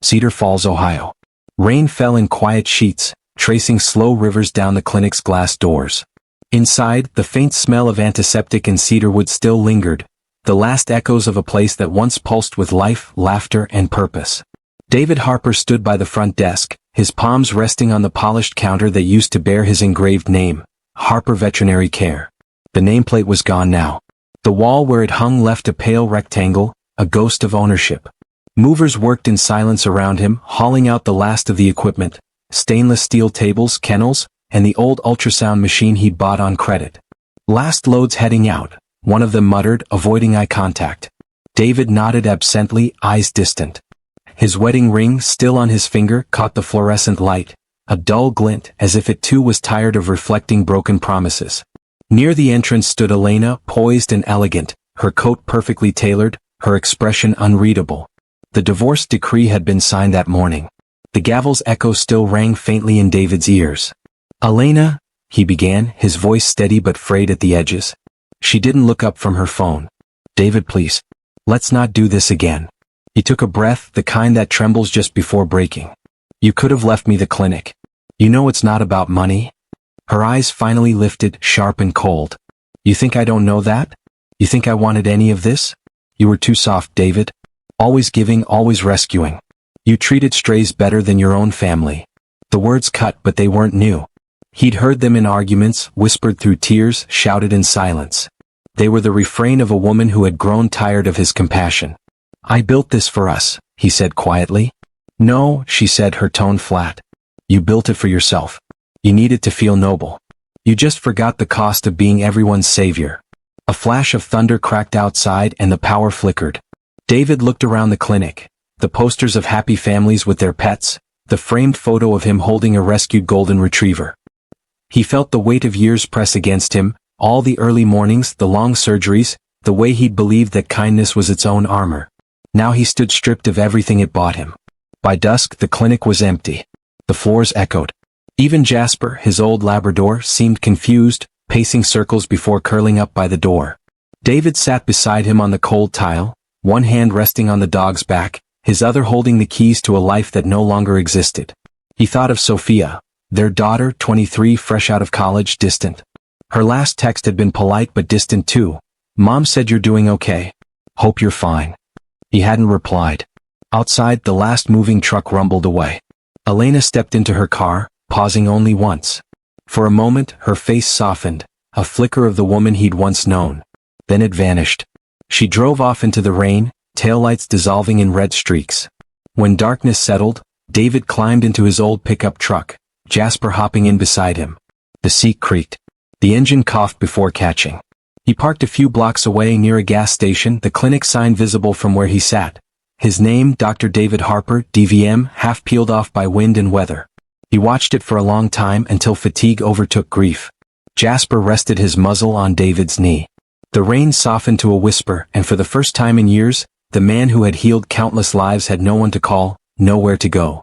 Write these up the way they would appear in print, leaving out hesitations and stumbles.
Cedar Falls, Ohio. Rain fell in quiet sheets, tracing slow rivers down the clinic's glass doors. Inside, the faint smell of antiseptic and cedarwood still lingered, the last echoes of a place that once pulsed with life, laughter, and purpose. David Harper stood by the front desk, his palms resting on the polished counter that used to bear his engraved name, Harper Veterinary Care. The nameplate was gone now. The wall where it hung left a pale rectangle, a ghost of ownership. Movers worked in silence around him, hauling out the last of the equipment, stainless steel tables, kennels, and the old ultrasound machine he'd bought on credit. Last loads heading out, one of them muttered, avoiding eye contact. David nodded absently, eyes distant. His wedding ring, still on his finger, caught the fluorescent light, a dull glint, as if it too was tired of reflecting broken promises. Near the entrance stood Elena, poised and elegant, her coat perfectly tailored, her expression unreadable. The divorce decree had been signed that morning. The gavel's echo still rang faintly in David's ears. "Elena," he began, his voice steady but frayed at the edges. She didn't look up from her phone. "David, please. Let's not do this again." He took a breath, the kind that trembles just before breaking. "You could have left me the clinic. You know it's not about money." Her eyes finally lifted, sharp and cold. "You think I don't know that? You think I wanted any of this? You were too soft, David. Always giving, always rescuing. You treated strays better than your own family." The words cut, but they weren't new. He'd heard them in arguments, whispered through tears, shouted in silence. They were the refrain of a woman who had grown tired of his compassion. "I built this for us," he said quietly. "No," she said, her tone flat. "You built it for yourself. You needed to feel noble. You just forgot the cost of being everyone's savior." A flash of thunder cracked outside and the power flickered. David looked around the clinic. The posters of happy families with their pets, the framed photo of him holding a rescued golden retriever. He felt the weight of years press against him, all the early mornings, the long surgeries, the way he'd believed that kindness was its own armor. Now he stood stripped of everything it bought him. By dusk, the clinic was empty. The floors echoed. Even Jasper, his old Labrador, seemed confused, pacing circles before curling up by the door. David sat beside him on the cold tile, one hand resting on the dog's back, his other holding the keys to a life that no longer existed. He thought of Sophia, their daughter, 23, fresh out of college, distant. Her last text had been polite but distant too. "Mom said you're doing okay. Hope you're fine." He hadn't replied. Outside, the last moving truck rumbled away. Elena stepped into her car, pausing only once. For a moment, her face softened, a flicker of the woman he'd once known. Then it vanished. She drove off into the rain, taillights dissolving in red streaks. When darkness settled, David climbed into his old pickup truck, Jasper hopping in beside him. The seat creaked. The engine coughed before catching. He parked a few blocks away near a gas station, the clinic sign visible from where he sat. His name, Dr. David Harper, DVM, half peeled off by wind and weather. He watched it for a long time until fatigue overtook grief. Jasper rested his muzzle on David's knee. The rain softened to a whisper, and for the first time in years, the man who had healed countless lives had no one to call, nowhere to go.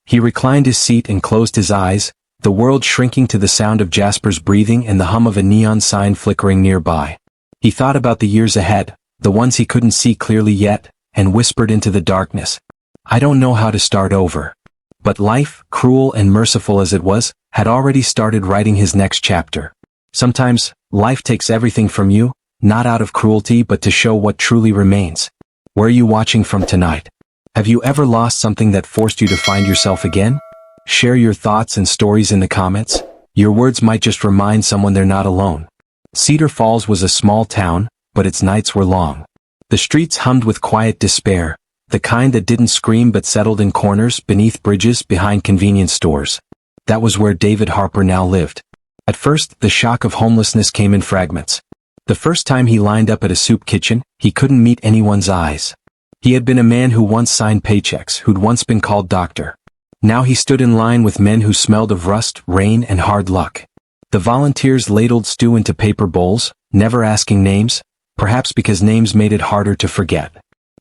He reclined his seat and closed his eyes, the world shrinking to the sound of Jasper's breathing and the hum of a neon sign flickering nearby. He thought about the years ahead, the ones he couldn't see clearly yet, and whispered into the darkness. "I don't know how to start over." But life, cruel and merciful as it was, had already started writing his next chapter. Sometimes, life takes everything from you, not out of cruelty but to show what truly remains. Where are you watching from tonight? Have you ever lost something that forced you to find yourself again? Share your thoughts and stories in the comments. Your words might just remind someone they're not alone. Cedar Falls was a small town, but its nights were long. The streets hummed with quiet despair, the kind that didn't scream but settled in corners, beneath bridges, behind convenience stores. That was where David Harper now lived. At first, the shock of homelessness came in fragments. The first time he lined up at a soup kitchen, he couldn't meet anyone's eyes. He had been a man who once signed paychecks, who'd once been called doctor. Now he stood in line with men who smelled of rust, rain, and hard luck. The volunteers ladled stew into paper bowls, never asking names, perhaps because names made it harder to forget.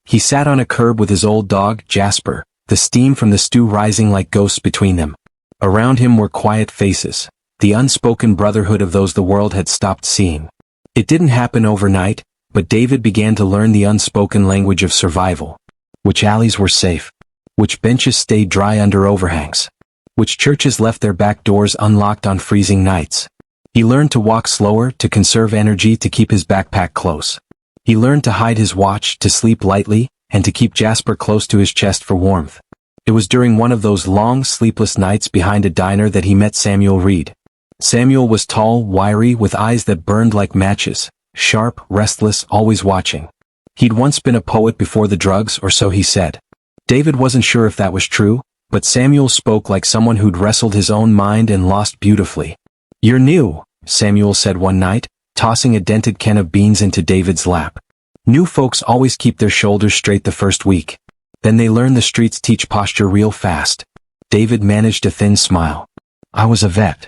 He sat on a curb with his old dog, Jasper, the steam from the stew rising like ghosts between them. Around him were quiet faces, the unspoken brotherhood of those the world had stopped seeing. It didn't happen overnight, but David began to learn the unspoken language of survival. Which alleys were safe? which benches stayed dry under overhangs, which churches left their back doors unlocked on freezing nights. He learned to walk slower, to conserve energy, to keep his backpack close. He learned to hide his watch, to sleep lightly, and to keep Jasper close to his chest for warmth. It was during one of those long, sleepless nights behind a diner that he met Samuel Reed. Samuel was tall, wiry, with eyes that burned like matches, sharp, restless, always watching. He'd once been a poet before the drugs, or so he said. David wasn't sure if that was true, but Samuel spoke like someone who'd wrestled his own mind and lost beautifully. "You're new," Samuel said one night, tossing a dented can of beans into David's lap. "New folks always keep their shoulders straight the first week. Then they learn the streets teach posture real fast." David managed a thin smile. "I was a vet."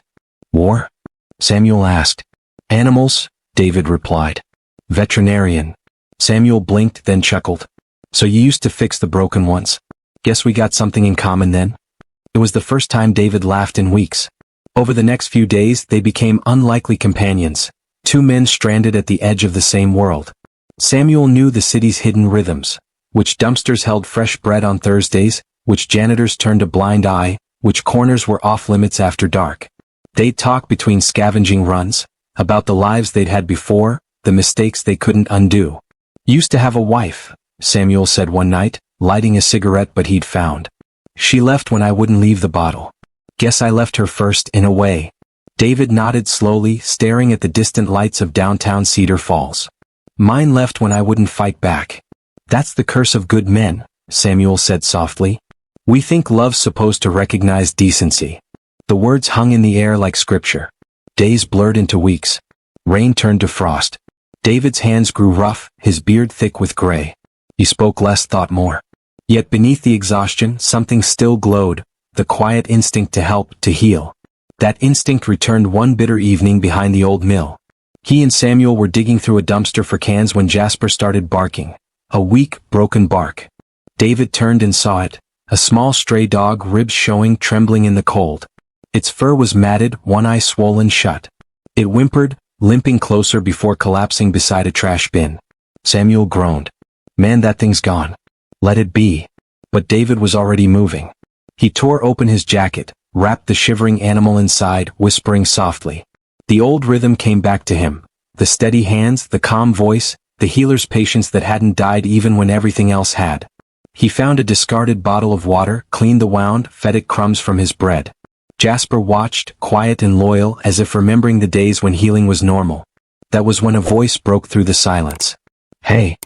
"War?" Samuel asked. "Animals," David replied. "Veterinarian." Samuel blinked, then chuckled. "So you used to fix the broken ones? Guess we got something in common then?" It was the first time David laughed in weeks. Over the next few days they became unlikely companions, two men stranded at the edge of the same world. Samuel knew the city's hidden rhythms, which dumpsters held fresh bread on Thursdays, which janitors turned a blind eye, which corners were off limits after dark. They'd talk between scavenging runs, about the lives they'd had before, the mistakes they couldn't undo. "Used to have a wife," Samuel said one night, lighting a cigarette but he'd found. "She left when I wouldn't leave the bottle. Guess I left her first, in a way." David nodded slowly, staring at the distant lights of downtown Cedar Falls. "Mine left when I wouldn't fight back." "That's the curse of good men," Samuel said softly. "We think love's supposed to recognize decency." The words hung in the air like scripture. Days blurred into weeks. Rain turned to frost. David's hands grew rough, his beard thick with gray. He spoke less, thought more. Yet beneath the exhaustion, something still glowed, the quiet instinct to help, to heal. That instinct returned one bitter evening behind the old mill. He and Samuel were digging through a dumpster for cans when Jasper started barking. A weak, broken bark. David turned and saw it, a small stray dog, ribs showing, trembling in the cold. Its fur was matted, one eye swollen shut. It whimpered, limping closer before collapsing beside a trash bin. Samuel groaned. "Man, that thing's gone. Let it be." But David was already moving. He tore open his jacket, wrapped the shivering animal inside, whispering softly. The old rhythm came back to him. The steady hands, the calm voice, the healer's patience that hadn't died even when everything else had. He found a discarded bottle of water, cleaned the wound, fed it crumbs from his bread. Jasper watched, quiet and loyal, as if remembering the days when healing was normal. That was when a voice broke through the silence. "Hey."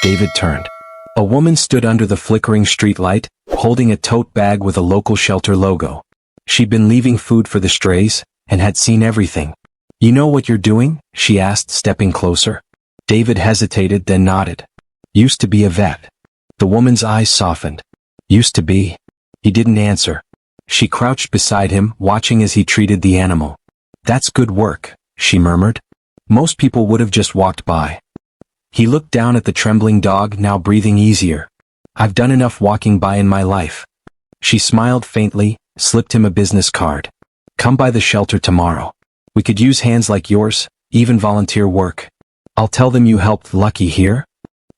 David turned. A woman stood under the flickering streetlight, holding a tote bag with a local shelter logo. She'd been leaving food for the strays, and had seen everything. "You know what you're doing?" she asked, stepping closer. David hesitated, then nodded. "Used to be a vet." The woman's eyes softened. "Used to be?" He didn't answer. She crouched beside him, watching as he treated the animal. "That's good work," she murmured. "Most people would have just walked by." He looked down at the trembling dog, now breathing easier. "I've done enough walking by in my life." She smiled faintly, slipped him a business card. "Come by the shelter tomorrow. We could use hands like yours, even volunteer work. I'll tell them you helped Lucky here."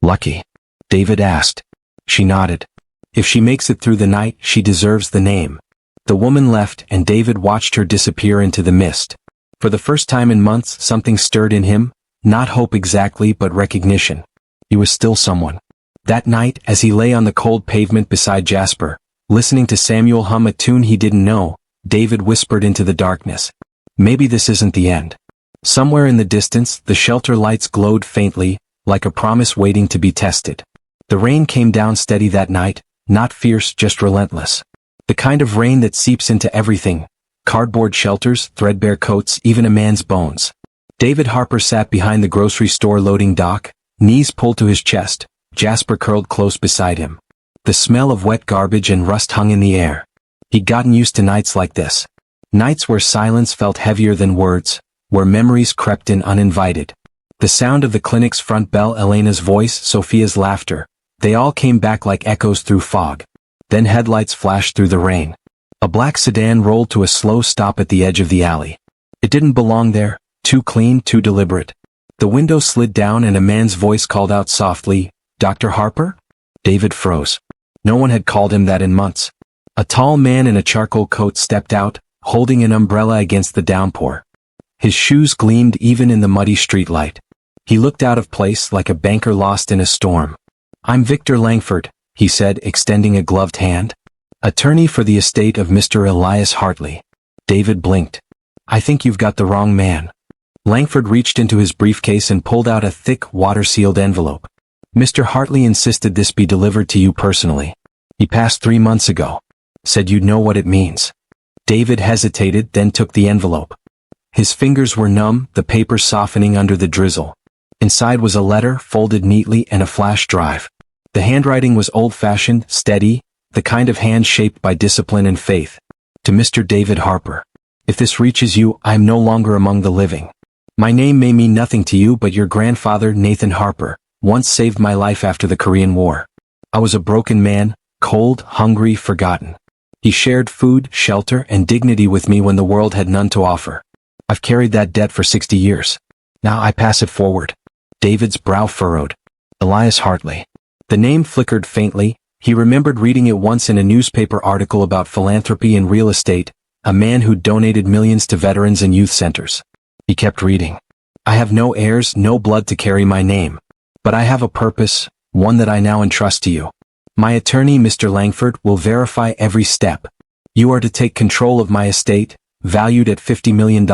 "Lucky?" David asked. She nodded. "If she makes it through the night, she deserves the name." The woman left, and David watched her disappear into the mist. For the first time in months, something stirred in him, not hope exactly, but recognition. He was still someone. That night, as he lay on the cold pavement beside Jasper, listening to Samuel hum a tune he didn't know, David whispered into the darkness. "Maybe this isn't the end." Somewhere in the distance, the shelter lights glowed faintly, like a promise waiting to be tested. The rain came down steady that night, not fierce, just relentless. The kind of rain that seeps into everything. Cardboard shelters, threadbare coats, even a man's bones. David Harper sat behind the grocery store loading dock, knees pulled to his chest, Jasper curled close beside him. The smell of wet garbage and rust hung in the air. He'd gotten used to nights like this. Nights where silence felt heavier than words, where memories crept in uninvited. The sound of the clinic's front bell, Elena's voice, Sophia's laughter, they all came back like echoes through fog. Then headlights flashed through the rain. A black sedan rolled to a slow stop at the edge of the alley. It didn't belong there, too clean, too deliberate. The window slid down and a man's voice called out softly, "Dr. Harper?" David froze. No one had called him that in months. A tall man in a charcoal coat stepped out, holding an umbrella against the downpour. His shoes gleamed even in the muddy streetlight. He looked out of place like a banker lost in a storm. "I'm Victor Langford," he said, extending a gloved hand. "Attorney for the estate of Mr. Elias Hartley." David blinked. "I think you've got the wrong man." Langford reached into his briefcase and pulled out a thick, water-sealed envelope. "Mr. Hartley insisted this be delivered to you personally. He passed 3 months ago. Said you'd know what it means." David hesitated, then took the envelope. His fingers were numb, the paper softening under the drizzle. Inside was a letter, folded neatly, and a flash drive. The handwriting was old-fashioned, steady, the kind of hand shaped by discipline and faith. To Mr. David Harper. "If this reaches you, I am no longer among the living. My name may mean nothing to you, but your grandfather, Nathan Harper, once saved my life after the Korean War. I was a broken man, cold, hungry, forgotten. He shared food, shelter, and dignity with me when the world had none to offer. I've carried that debt for 60 years. Now I pass it forward." David's brow furrowed. Elias Hartley. The name flickered faintly. He remembered reading it once in a newspaper article about philanthropy and real estate, a man who'd donated millions to veterans and youth centers. He kept reading. "I have no heirs, no blood to carry my name. But I have a purpose, one that I now entrust to you. My attorney, Mr. Langford, will verify every step. You are to take control of my estate, valued at $50 million,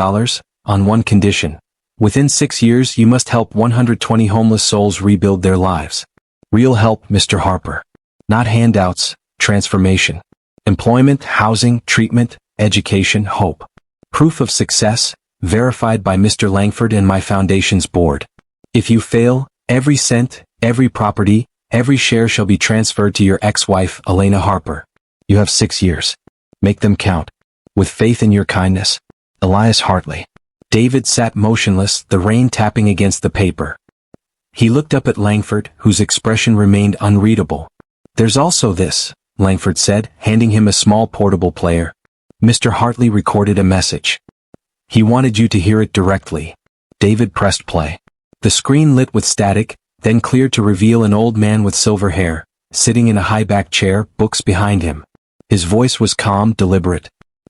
on one condition. Within 6 years you must help 120 homeless souls rebuild their lives. Real help, Mr. Harper. Not handouts, transformation. Employment, housing, treatment, education, hope. Proof of success, verified by Mr. Langford and my foundation's board. If you fail, every cent, every property, every share shall be transferred to your ex-wife, Elena Harper. You have 6 years. Make them count. With faith in your kindness. Elias Hartley." David sat motionless, the rain tapping against the paper. He looked up at Langford, whose expression remained unreadable. "There's also this," Langford said, handing him a small portable player. "Mr. Hartley recorded a message. He wanted you to hear it directly." David pressed play. The screen lit with static, then cleared to reveal an old man with silver hair, sitting in a high-backed chair, books behind him. His voice was calm, deliberate.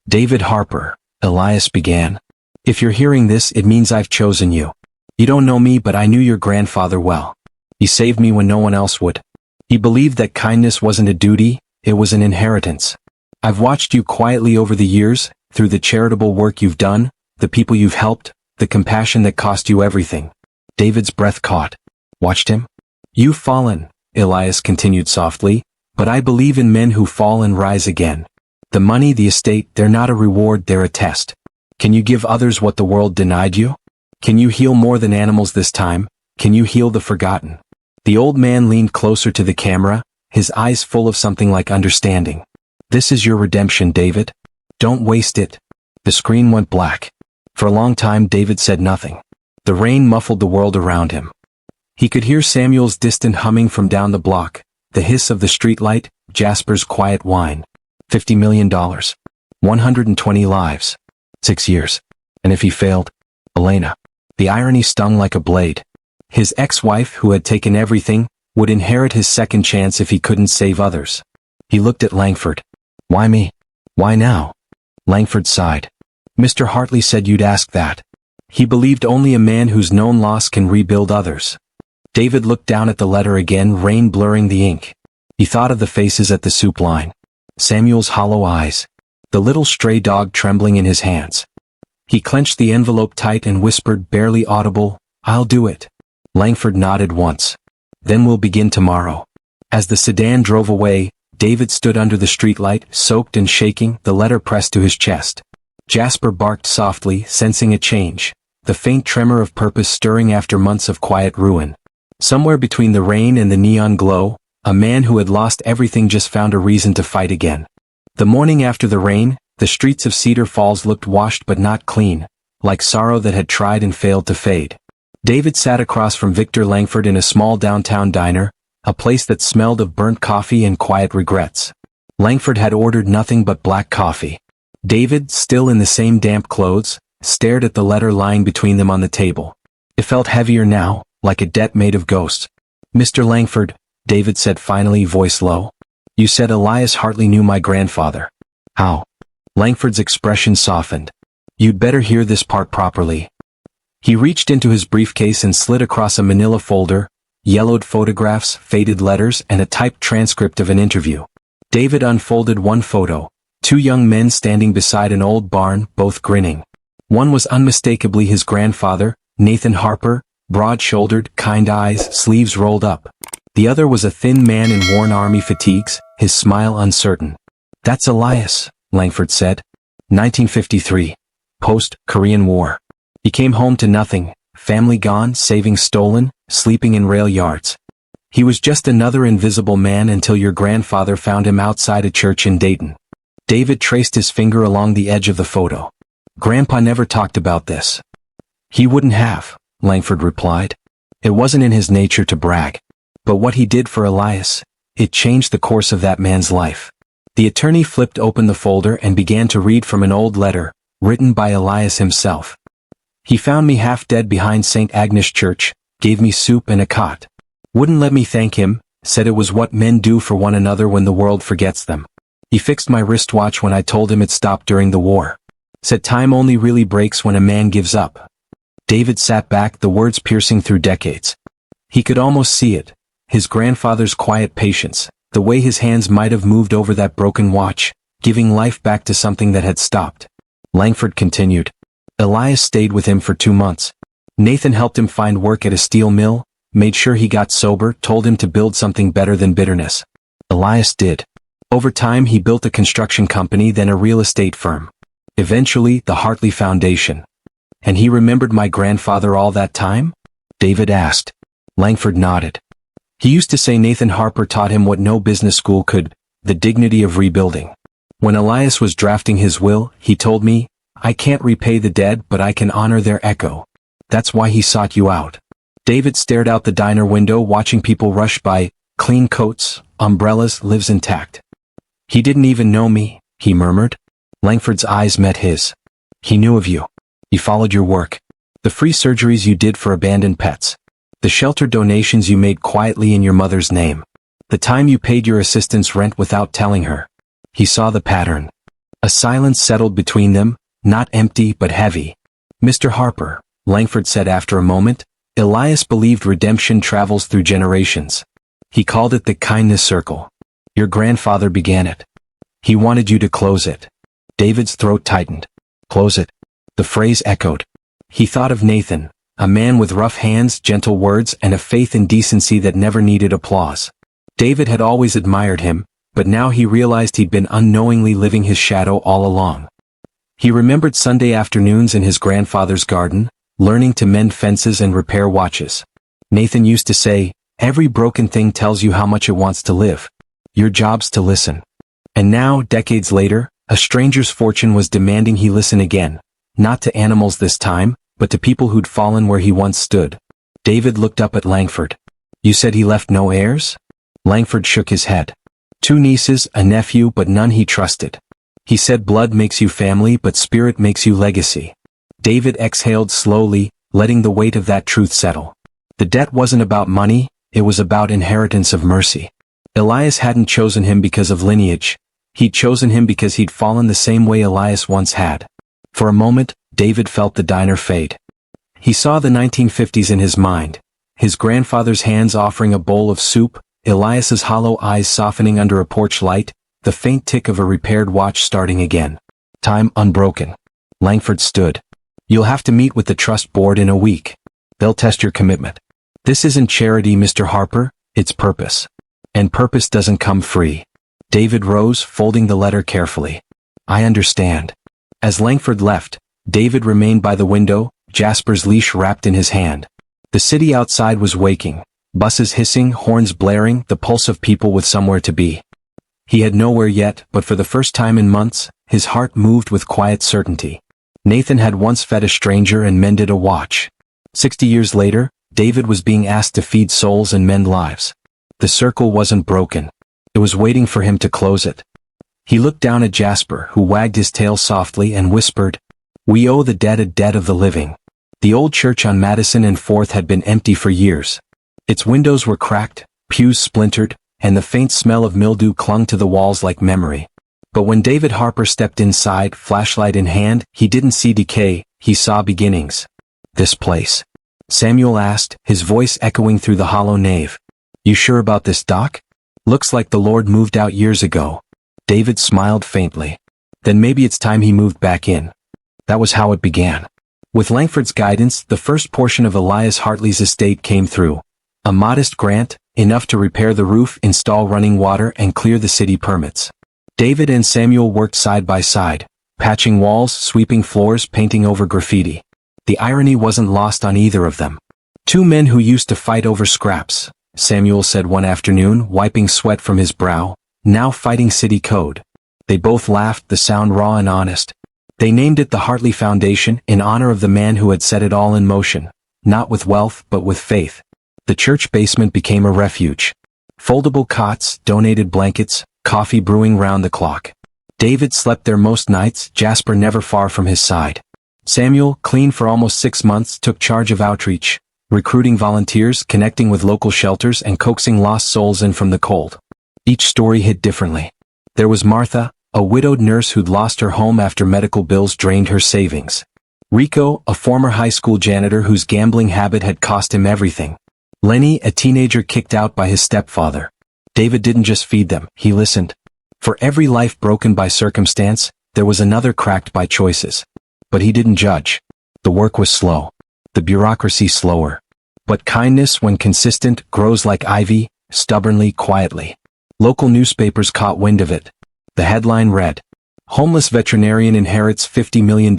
"David Harper," Elias began. "If you're hearing this, it means I've chosen you. You don't know me, but I knew your grandfather well. He saved me when no one else would. He believed that kindness wasn't a duty, it was an inheritance. I've watched you quietly over the years, through the charitable work you've done, the people you've helped, the compassion that cost you everything." David's breath caught. "Watched him? You've fallen," Elias continued softly, "but I believe in men who fall and rise again. The money, the estate, they're not a reward, they're a test. Can you give others what the world denied you? Can you heal more than animals this time? Can you heal the forgotten?" The old man leaned closer to the camera, his eyes full of something like understanding. "This is your redemption, David. Don't waste it." The screen went black. For a long time David said nothing. The rain muffled the world around him. He could hear Samuel's distant humming from down the block, the hiss of the streetlight, Jasper's quiet whine. $50 million. 120 lives. 6 years. And if he failed? Elena. The irony stung like a blade. His ex-wife, who had taken everything, would inherit his second chance if he couldn't save others. He looked at Langford. "Why me? Why now?" Langford sighed. "Mr. Hartley said you'd ask that. He believed only a man who's known loss can rebuild others." David looked down at the letter again, rain blurring the ink. He thought of the faces at the soup line. Samuel's hollow eyes. The little stray dog trembling in his hands. He clenched the envelope tight and whispered, barely audible, "I'll do it." Langford nodded once. "Then we'll begin tomorrow." As the sedan drove away, David stood under the streetlight, soaked and shaking, the letter pressed to his chest. Jasper barked softly, sensing a change, the faint tremor of purpose stirring after months of quiet ruin. Somewhere between the rain and the neon glow, a man who had lost everything just found a reason to fight again. The morning after the rain, the streets of Cedar Falls looked washed but not clean, like sorrow that had tried and failed to fade. David sat across from Victor Langford in a small downtown diner, a place that smelled of burnt coffee and quiet regrets. Langford had ordered nothing but black coffee. David, still in the same damp clothes, stared at the letter lying between them on the table. It felt heavier now, like a debt made of ghosts. "Mr. Langford," David said finally, voice low. You said Elias Hartley knew my grandfather. How? Langford's expression softened. You'd better hear this part properly. He reached into his briefcase and slid across a manila folder, yellowed photographs, faded letters, and a typed transcript of an interview. David unfolded one photo. 2 young men standing beside an old barn, both grinning. One was unmistakably his grandfather, Nathan Harper, broad-shouldered, kind eyes, sleeves rolled up. The other was a thin man in worn army fatigues, his smile uncertain. That's Elias, Langford said. 1953. Post-Korean War. He came home to nothing, family gone, savings stolen, sleeping in rail yards. He was just another invisible man until your grandfather found him outside a church in Dayton. David traced his finger along the edge of the photo. Grandpa never talked about this. He wouldn't have, Langford replied. It wasn't in his nature to brag. But what he did for Elias, it changed the course of that man's life. The attorney flipped open the folder and began to read from an old letter, written by Elias himself. He found me half dead behind St. Agnes Church, gave me soup and a cot. Wouldn't let me thank him, said it was what men do for one another when the world forgets them. He fixed my wristwatch when I told him it stopped during the war. Said time only really breaks when a man gives up. David sat back, the words piercing through decades. He could almost see it. His grandfather's quiet patience, the way his hands might have moved over that broken watch, giving life back to something that had stopped. Langford continued. Elias stayed with him for 2 months. Nathan helped him find work at a steel mill, made sure he got sober, told him to build something better than bitterness. Elias did. Over time he built a construction company, then a real estate firm. Eventually, the Hartley Foundation. And he remembered my grandfather all that time? David asked. Langford nodded. He used to say Nathan Harper taught him what no business school could, the dignity of rebuilding. When Elias was drafting his will, he told me, I can't repay the dead, but I can honor their echo. That's why he sought you out. David stared out the diner window, watching people rush by, clean coats, umbrellas, lives intact. He didn't even know me, he murmured. Langford's eyes met his. He knew of you. He followed your work. The free surgeries you did for abandoned pets. The shelter donations you made quietly in your mother's name. The time you paid your assistant's rent without telling her. He saw the pattern. A silence settled between them, not empty but heavy. Mr. Harper, Langford said after a moment, Elias believed redemption travels through generations. He called it the kindness circle. Your grandfather began it. He wanted you to close it. David's throat tightened. Close it. The phrase echoed. He thought of Nathan, a man with rough hands, gentle words, and a faith in decency that never needed applause. David had always admired him, but now he realized he'd been unknowingly living his shadow all along. He remembered Sunday afternoons in his grandfather's garden, learning to mend fences and repair watches. Nathan used to say, every broken thing tells you how much it wants to live. Your job's to listen. And now, decades later, a stranger's fortune was demanding he listen again, not to animals this time, but to people who'd fallen where he once stood. David looked up at Langford. You said he left no heirs? Langford shook his head. 2 nieces, a nephew, but none he trusted. He said blood makes you family, but spirit makes you legacy. David exhaled slowly, letting the weight of that truth settle. The debt wasn't about money, it was about inheritance of mercy. Elias hadn't chosen him because of lineage. He'd chosen him because he'd fallen the same way Elias once had. For a moment, David felt the diner fade. He saw the 1950s in his mind. His grandfather's hands offering a bowl of soup, Elias's hollow eyes softening under a porch light, the faint tick of a repaired watch starting again. Time unbroken. Langford stood. You'll have to meet with the trust board in a week. They'll test your commitment. This isn't charity, Mr. Harper, it's purpose. And purpose doesn't come free. David rose, folding the letter carefully. I understand. As Langford left, David remained by the window, Jasper's leash wrapped in his hand. The city outside was waking, buses hissing, horns blaring, the pulse of people with somewhere to be. He had nowhere yet, but for the first time in months, his heart moved with quiet certainty. Nathan had once fed a stranger and mended a watch. 60 years later, David was being asked to feed souls and mend lives. The circle wasn't broken. It was waiting for him to close it. He looked down at Jasper, who wagged his tail softly and whispered, We owe the dead a debt of the living. The old church on Madison and 4th had been empty for years. Its windows were cracked, pews splintered, and the faint smell of mildew clung to the walls like memory. But when David Harper stepped inside, flashlight in hand, he didn't see decay, he saw beginnings. "This place?" Samuel asked, his voice echoing through the hollow nave. "You sure about this, Doc? Looks like the Lord moved out years ago." David smiled faintly. "Then maybe it's time he moved back in." That was how it began. With Langford's guidance, the first portion of Elias Hartley's estate came through. A modest grant, enough to repair the roof, install running water, and clear the city permits. David and Samuel worked side by side, patching walls, sweeping floors, painting over graffiti. The irony wasn't lost on either of them. "Two men who used to fight over scraps," Samuel said one afternoon, wiping sweat from his brow, "now fighting city code." They both laughed, the sound raw and honest. They named it the Hartley Foundation, in honor of the man who had set it all in motion, not with wealth but with faith. The church basement became a refuge. Foldable cots, donated blankets, coffee brewing round the clock. David slept there most nights, Jasper never far from his side. Samuel, clean for almost 6 months, took charge of outreach, recruiting volunteers, connecting with local shelters, and coaxing lost souls in from the cold. Each story hit differently. There was Martha, a widowed nurse who'd lost her home after medical bills drained her savings. Rico, a former high school janitor whose gambling habit had cost him everything. Lenny, a teenager kicked out by his stepfather. David didn't just feed them, he listened. For every life broken by circumstance, there was another cracked by choices. But he didn't judge. The work was slow. The bureaucracy slower. But kindness, when consistent, grows like ivy, stubbornly, quietly. Local newspapers caught wind of it. The headline read, "Homeless veterinarian inherits $50 million,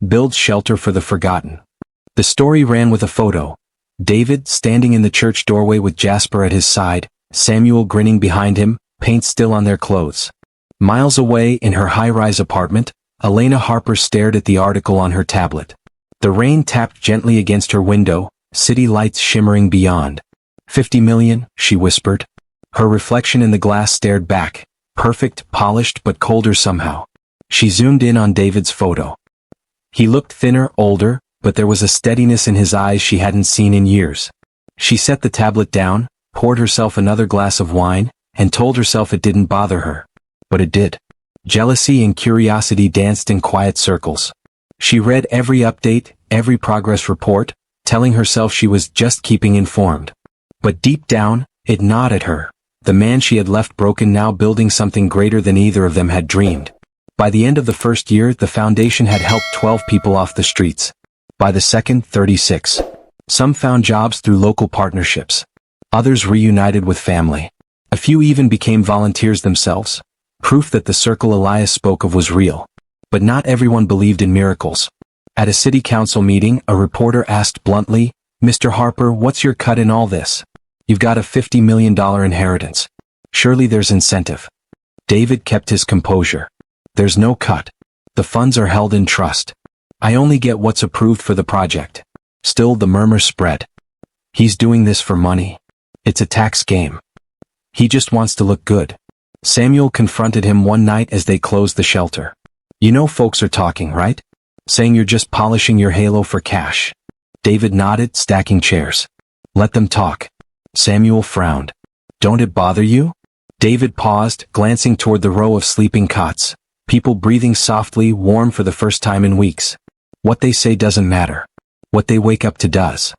builds shelter for the forgotten." The story ran with a photo. David, standing in the church doorway with Jasper at his side, Samuel grinning behind him, paint still on their clothes. Miles away, in her high-rise apartment, Elena Harper stared at the article on her tablet. The rain tapped gently against her window, city lights shimmering beyond. "50 million, she whispered. Her reflection in the glass stared back, perfect, polished, but colder somehow. She zoomed in on David's photo. He looked thinner, older, but there was a steadiness in his eyes she hadn't seen in years. She set the tablet down, poured herself another glass of wine, and told herself it didn't bother her. But it did. Jealousy and curiosity danced in quiet circles. She read every update, every progress report, telling herself she was just keeping informed. But deep down, it gnawed at her. The man she had left broken, now building something greater than either of them had dreamed. By the end of the first year, the foundation had helped 12 people off the streets. By the second, 36. Some found jobs through local partnerships. Others reunited with family. A few even became volunteers themselves. Proof that the circle Elias spoke of was real. But not everyone believed in miracles. At a city council meeting, a reporter asked bluntly, "Mr. Harper, what's your cut in all this? You've got a $50 million inheritance. Surely there's incentive." David kept his composure. "There's no cut. The funds are held in trust. I only get what's approved for the project." Still the murmur spread. "He's doing this for money. It's a tax game. He just wants to look good." Samuel confronted him one night as they closed the shelter. "You know folks are talking, right? Saying you're just polishing your halo for cash." David nodded, stacking chairs. "Let them talk." Samuel frowned. "Don't it bother you?" David paused, glancing toward the row of sleeping cots. People breathing softly, warm for the first time in weeks. "What they say doesn't matter. What they wake up to does."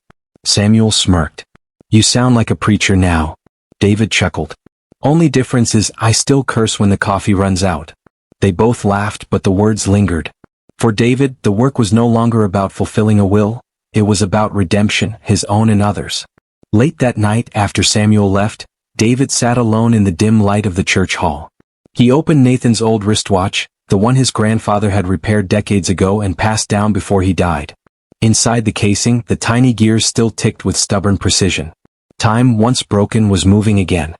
Samuel smirked. "You sound like a preacher now." David chuckled. "Only difference is I still curse when the coffee runs out." They both laughed, but the words lingered. For David, the work was no longer about fulfilling a will. It was about redemption, his own and others. Late that night, after Samuel left, David sat alone in the dim light of the church hall. He opened Nathan's old wristwatch, the one his grandfather had repaired decades ago and passed down before he died. Inside the casing, the tiny gears still ticked with stubborn precision. Time, once broken, was moving again.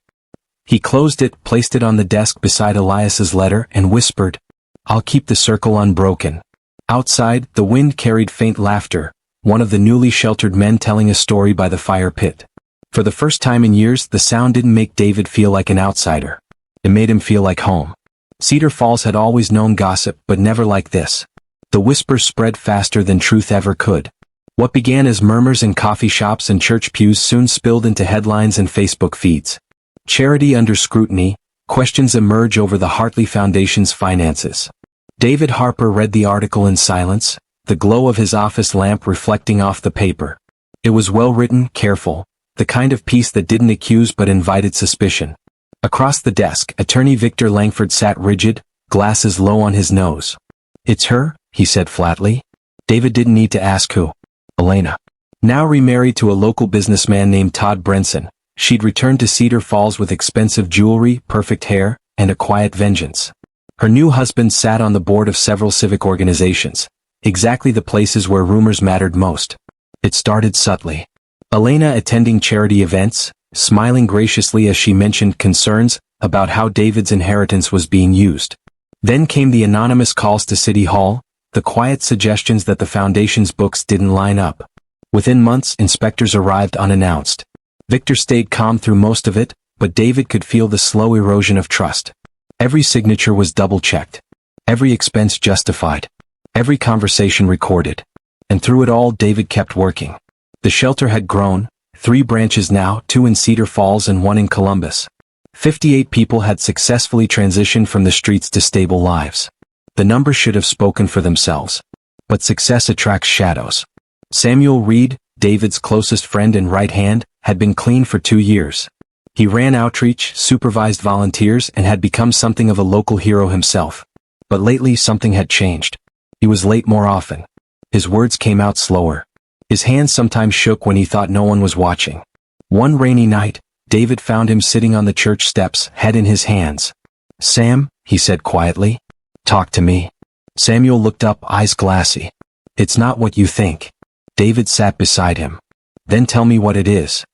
He closed it, placed it on the desk beside Elias's letter, and whispered, "I'll keep the circle unbroken." Outside, the wind carried faint laughter, one of the newly sheltered men telling a story by the fire pit. For the first time in years, the sound didn't make David feel like an outsider. It made him feel like home. Cedar Falls had always known gossip, but never like this. The whispers spread faster than truth ever could. What began as murmurs in coffee shops and church pews soon spilled into headlines and Facebook feeds. Charity under scrutiny, questions emerge over the Hartley Foundation's finances. David Harper read the article in silence, the glow of his office lamp reflecting off the paper. It was well written, careful, the kind of piece that didn't accuse but invited suspicion. Across the desk, attorney Victor Langford sat rigid, glasses low on his nose. "It's her," he said flatly. David didn't need to ask who. Elena. Now remarried to a local businessman named Todd Brenson, she'd returned to Cedar Falls with expensive jewelry, perfect hair, and a quiet vengeance. Her new husband sat on the board of several civic organizations, exactly the places where rumors mattered most. It started subtly. Elena attending charity events, smiling graciously as she mentioned concerns about how David's inheritance was being used. Then came the anonymous calls to City Hall, the quiet suggestions that the foundation's books didn't line up. Within months, inspectors arrived unannounced. Victor stayed calm through most of it, but David could feel the slow erosion of trust. Every signature was double-checked. Every expense justified. Every conversation recorded. And through it all, David kept working. The shelter had grown, 3 branches now, 2 in Cedar Falls and 1 in Columbus. 58 people had successfully transitioned from the streets to stable lives. The numbers should have spoken for themselves. But success attracts shadows. Samuel Reed, David's closest friend and right hand, had been clean for 2 years. He ran outreach, supervised volunteers, and had become something of a local hero himself. But lately something had changed. He was late more often. His words came out slower. His hands sometimes shook when he thought no one was watching. One rainy night, David found him sitting on the church steps, head in his hands. "Sam," he said quietly. "Talk to me." Samuel looked up, eyes glassy. "It's not what you think." David sat beside him. "Then tell me what it is."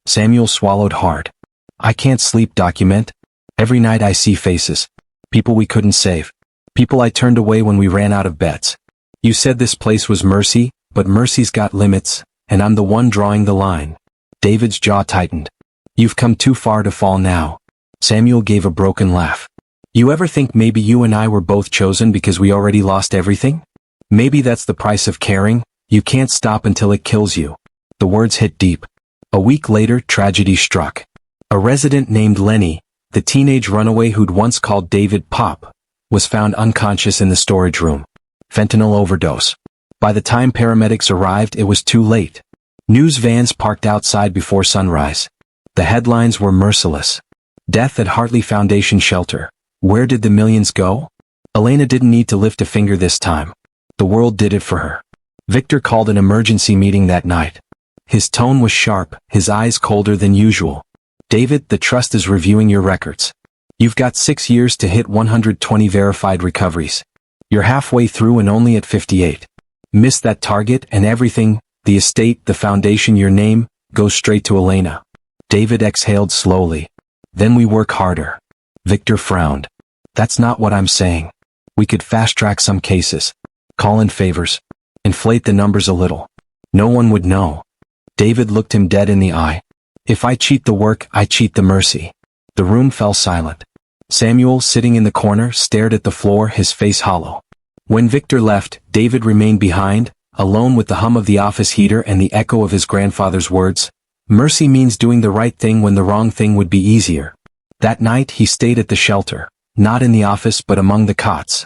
Samuel swallowed hard. "I can't sleep, document. Every night I see faces. People we couldn't save. People I turned away when we ran out of beds. You said this place was mercy, but mercy's got limits, and I'm the one drawing the line." David's jaw tightened. "You've come too far to fall now." Samuel gave a broken laugh. "You ever think maybe you and I were both chosen because we already lost everything? Maybe that's the price of caring. You can't stop until it kills you." The words hit deep. A week later, tragedy struck. A resident named Lenny, the teenage runaway who'd once called David Pop, was found unconscious in the storage room. Fentanyl overdose. By the time paramedics arrived, it was too late. News vans parked outside before sunrise. The headlines were merciless. "Death at Hartley Foundation Shelter. Where did the millions go?" Elena didn't need to lift a finger this time. The world did it for her. Victor called an emergency meeting that night. His tone was sharp, his eyes colder than usual. "David, the trust is reviewing your records. You've got 6 years to hit 120 verified recoveries. You're halfway through and only at 58. Miss that target and everything, the estate, the foundation, your name, goes straight to Elena." David exhaled slowly. "Then we work harder." Victor frowned. "That's not what I'm saying. We could fast-track some cases. Call in favors. Inflate the numbers a little. No one would know." David looked him dead in the eye. "If I cheat the work, I cheat the mercy." The room fell silent. Samuel, sitting in the corner, stared at the floor, his face hollow. When Victor left, David remained behind, alone with the hum of the office heater and the echo of his grandfather's words. Mercy means doing the right thing when the wrong thing would be easier. That night he stayed at the shelter, not in the office but among the cots.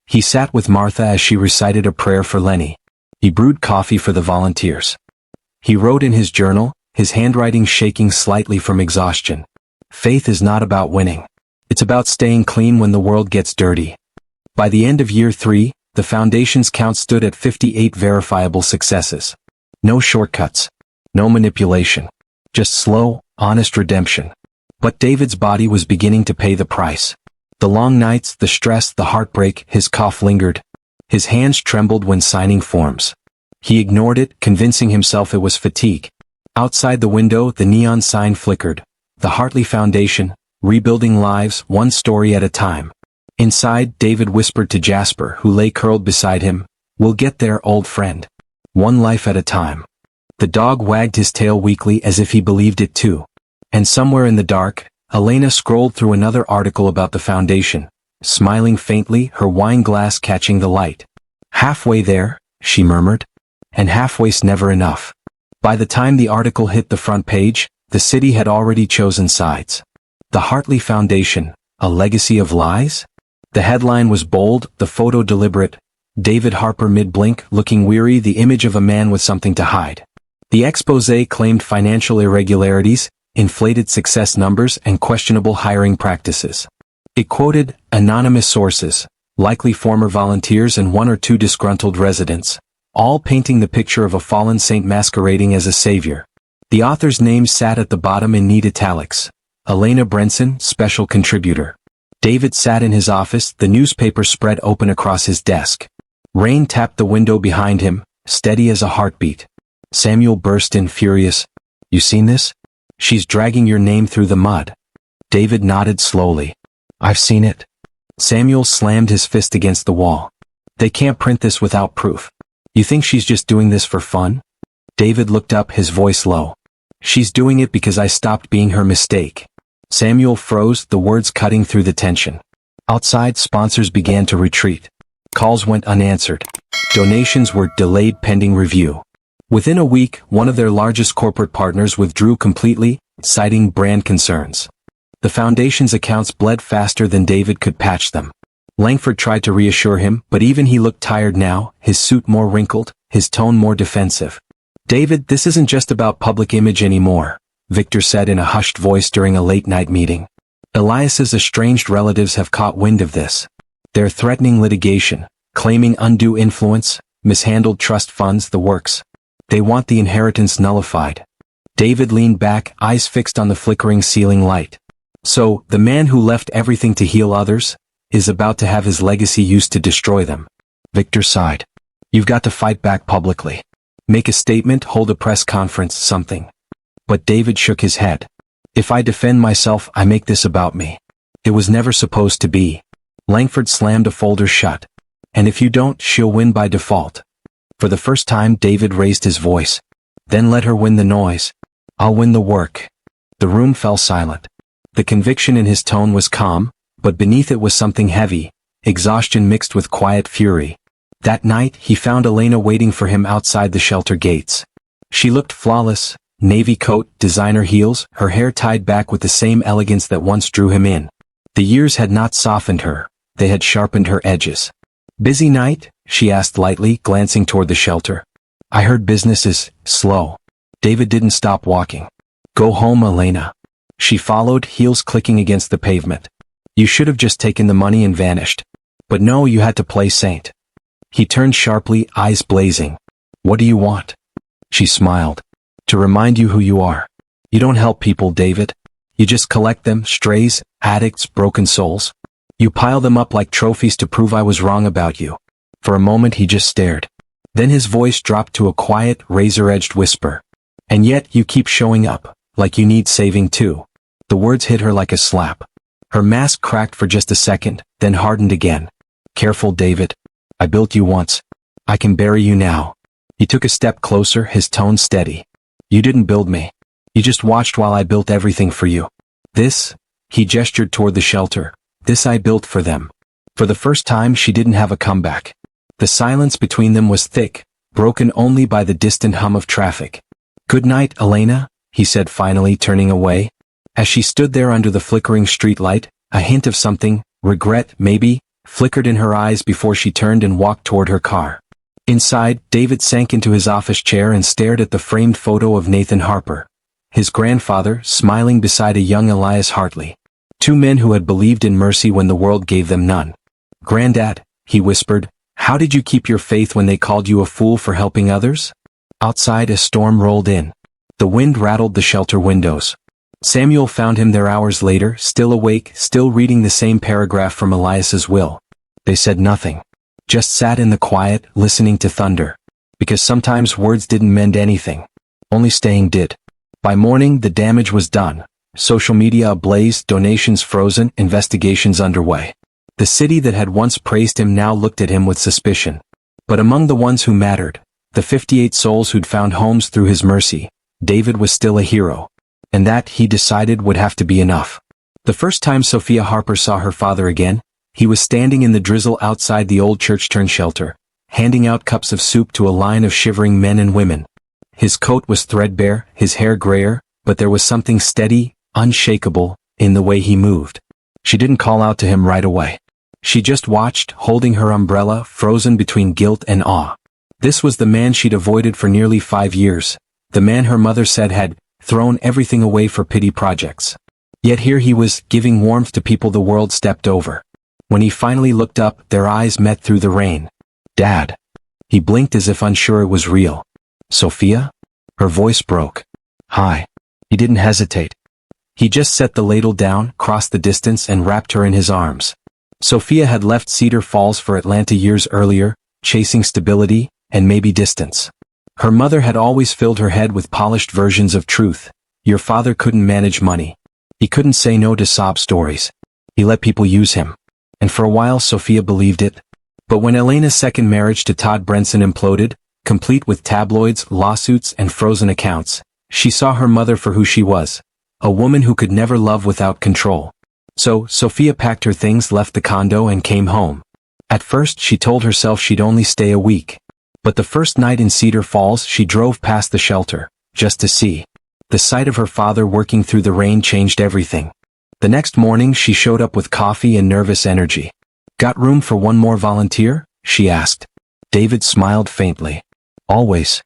He sat with Martha as she recited a prayer for Lenny. He brewed coffee for the volunteers. He wrote in his journal, his handwriting shaking slightly from exhaustion. Faith is not about winning. It's about staying clean when the world gets dirty. By the end of year 3, the foundation's count stood at 58 verifiable successes. No shortcuts. No manipulation. Just slow, honest redemption. But David's body was beginning to pay the price. The long nights, the stress, the heartbreak, his cough lingered. His hands trembled when signing forms. He ignored it, convincing himself it was fatigue. Outside the window, the neon sign flickered. The Hartley Foundation, rebuilding lives, one story at a time. Inside, David whispered to Jasper, who lay curled beside him, "We'll get there, old friend. One life at a time." The dog wagged his tail weakly as if he believed it too. And somewhere in the dark, Elena scrolled through another article about the foundation, smiling faintly, her wine glass catching the light. "Halfway there," she murmured. "And halfway's never enough." By the time the article hit the front page, the city had already chosen sides. The Hartley Foundation, a legacy of lies? The headline was bold, the photo deliberate. David Harper mid-blink, looking weary, the image of a man with something to hide. The exposé claimed financial irregularities, inflated success numbers, and questionable hiring practices. It quoted anonymous sources, likely former volunteers and one or two disgruntled residents, all painting the picture of a fallen saint masquerading as a savior. The author's name sat at the bottom in neat italics. Elena Brenson, special contributor. David sat in his office, the newspaper spread open across his desk. Rain tapped the window behind him, steady as a heartbeat. Samuel burst in, furious. You seen this? She's dragging your name through the mud. David nodded slowly. I've seen it. Samuel slammed his fist against the wall. They can't print this without proof. You think she's just doing this for fun? David looked up, his voice low. She's doing it because I stopped being her mistake. Samuel froze, the words cutting through the tension. Outside, sponsors began to retreat. Calls went unanswered. Donations were delayed pending review. Within a week, one of their largest corporate partners withdrew completely, citing brand concerns. The foundation's accounts bled faster than David could patch them. Langford tried to reassure him, but even he looked tired now, his suit more wrinkled, his tone more defensive. David, this isn't just about public image anymore, Victor said in a hushed voice during a late-night meeting. Elias's estranged relatives have caught wind of this. They're threatening litigation, claiming undue influence, mishandled trust funds, the works. They want the inheritance nullified. David leaned back, eyes fixed on the flickering ceiling light. So, the man who left everything to heal others, is about to have his legacy used to destroy them. Victor sighed. You've got to fight back publicly. Make a statement, hold a press conference, something. But David shook his head. If I defend myself, I make this about me. It was never supposed to be. Langford slammed a folder shut. And if you don't, she'll win by default. For the first time, David raised his voice. Then let her win the noise. I'll win the work. The room fell silent. The conviction in his tone was calm, but beneath it was something heavy, exhaustion mixed with quiet fury. That night, he found Elena waiting for him outside the shelter gates. She looked flawless, navy coat, designer heels, her hair tied back with the same elegance that once drew him in. The years had not softened her, they had sharpened her edges. Busy night? She asked lightly, glancing toward the shelter. I heard business is slow. David didn't stop walking. Go home, Elena. She followed, heels clicking against the pavement. You should have just taken the money and vanished. But no, you had to play saint. He turned sharply, eyes blazing. What do you want? She smiled. To remind you who you are. You don't help people, David. You just collect them, strays, addicts, broken souls. You pile them up like trophies to prove I was wrong about you. For a moment he just stared. Then his voice dropped to a quiet, razor-edged whisper. And yet you keep showing up, like you need saving too. The words hit her like a slap. Her mask cracked for just a second, then hardened again. Careful, David. I built you once. I can bury you now. He took a step closer, his tone steady. You didn't build me. You just watched while I built everything for you. This, he gestured toward the shelter, this I built for them. For the first time she didn't have a comeback. The silence between them was thick, broken only by the distant hum of traffic. Good night, Elena, he said finally, turning away. As she stood there under the flickering streetlight, a hint of something, regret maybe, flickered in her eyes before she turned and walked toward her car. Inside, David sank into his office chair and stared at the framed photo of Nathan Harper, his grandfather, smiling beside a young Elias Hartley. Two men who had believed in mercy when the world gave them none. Granddad, he whispered, how did you keep your faith when they called you a fool for helping others? Outside, a storm rolled in. The wind rattled the shelter windows. Samuel found him there hours later, still awake, still reading the same paragraph from Elias's will. They said nothing. Just sat in the quiet, listening to thunder. Because sometimes words didn't mend anything. Only staying did. By morning, the damage was done. Social media ablaze, donations frozen, investigations underway. The city that had once praised him now looked at him with suspicion. But among the ones who mattered, the 58 souls who'd found homes through his mercy, David was still a hero. And that, he decided, would have to be enough. The first time Sophia Harper saw her father again, he was standing in the drizzle outside the old church-turned-shelter, handing out cups of soup to a line of shivering men and women. His coat was threadbare, his hair grayer, but there was something steady, unshakable, in the way he moved. She didn't call out to him right away. She just watched, holding her umbrella, frozen between guilt and awe. This was the man she'd avoided for nearly 5 years, the man her mother said had thrown everything away for pity projects. Yet here he was, giving warmth to people the world stepped over. When he finally looked up, their eyes met through the rain. "Dad." He blinked as if unsure it was real. "Sophia?" Her voice broke. "Hi." He didn't hesitate. He just set the ladle down, crossed the distance, and wrapped her in his arms. Sophia had left Cedar Falls for Atlanta years earlier, chasing stability, and maybe distance. Her mother had always filled her head with polished versions of truth. Your father couldn't manage money. He couldn't say no to sob stories. He let people use him. And for a while Sophia believed it. But when Elena's second marriage to Todd Brenson imploded, complete with tabloids, lawsuits, and frozen accounts, she saw her mother for who she was, a woman who could never love without control. So, Sophia packed her things, left the condo, and came home. At first she told herself she'd only stay a week. But the first night in Cedar Falls she drove past the shelter, just to see. The sight of her father working through the rain changed everything. The next morning she showed up with coffee and nervous energy. "Got room for one more volunteer?" she asked. David smiled faintly. "Always."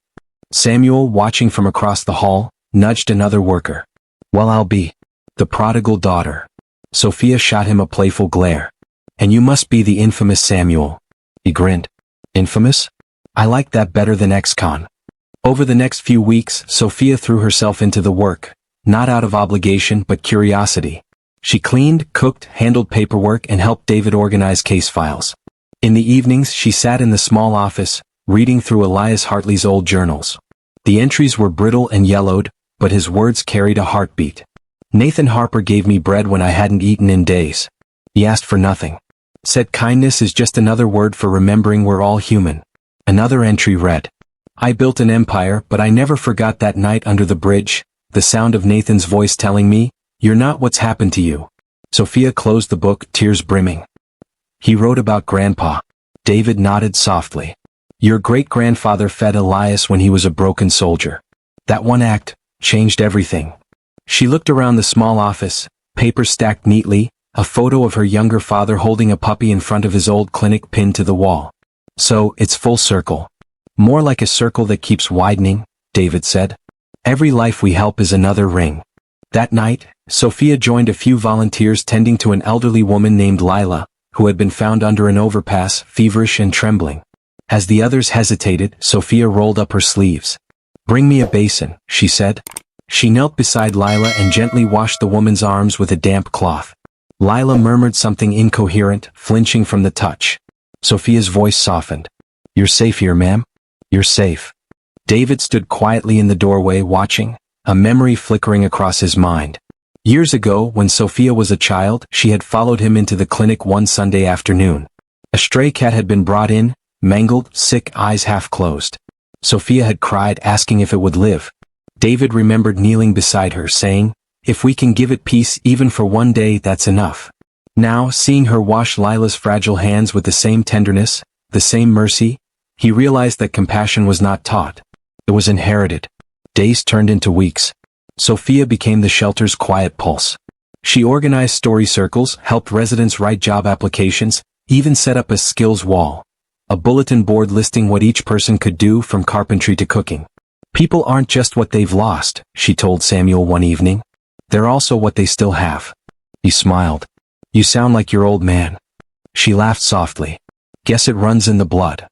Samuel, watching from across the hall, nudged another worker. "Well, I'll be the prodigal daughter." Sophia shot him a playful glare. "And you must be the infamous Samuel." He grinned. "Infamous? I like that better than ex-con." Over the next few weeks, Sophia threw herself into the work, not out of obligation but curiosity. She cleaned, cooked, handled paperwork, and helped David organize case files. In the evenings she sat in the small office, reading through Elias Hartley's old journals. The entries were brittle and yellowed, but his words carried a heartbeat. "Nathan Harper gave me bread when I hadn't eaten in days. He asked for nothing. Said kindness is just another word for remembering we're all human." Another entry read, "I built an empire, but I never forgot that night under the bridge, the sound of Nathan's voice telling me, 'You're not what's happened to you.'" Sophia closed the book, tears brimming. "He wrote about Grandpa." David nodded softly. "Your great-grandfather fed Elias when he was a broken soldier. That one act changed everything." She looked around the small office, papers stacked neatly, a photo of her younger father holding a puppy in front of his old clinic pinned to the wall. "So, it's full circle." "More like a circle that keeps widening," David said. "Every life we help is another ring." That night, Sophia joined a few volunteers tending to an elderly woman named Lila, who had been found under an overpass, feverish and trembling. As the others hesitated, Sophia rolled up her sleeves. "Bring me a basin," she said. She knelt beside Lila and gently washed the woman's arms with a damp cloth. Lila murmured something incoherent, flinching from the touch. Sophia's voice softened. "You're safe here, ma'am. You're safe." David stood quietly in the doorway watching, a memory flickering across his mind. Years ago, when Sophia was a child, she had followed him into the clinic one Sunday afternoon. A stray cat had been brought in, mangled, sick, eyes half closed. Sophia had cried, asking if it would live. David remembered kneeling beside her, saying, "If we can give it peace even for one day, that's enough." Now, seeing her wash Lila's fragile hands with the same tenderness, the same mercy, he realized that compassion was not taught. It was inherited. Days turned into weeks. Sophia became the shelter's quiet pulse. She organized story circles, helped residents write job applications, even set up a skills wall, a bulletin board listing what each person could do from carpentry to cooking. "People aren't just what they've lost," she told Samuel one evening. "They're also what they still have." He smiled. "You sound like your old man." She laughed softly. "Guess it runs in the blood."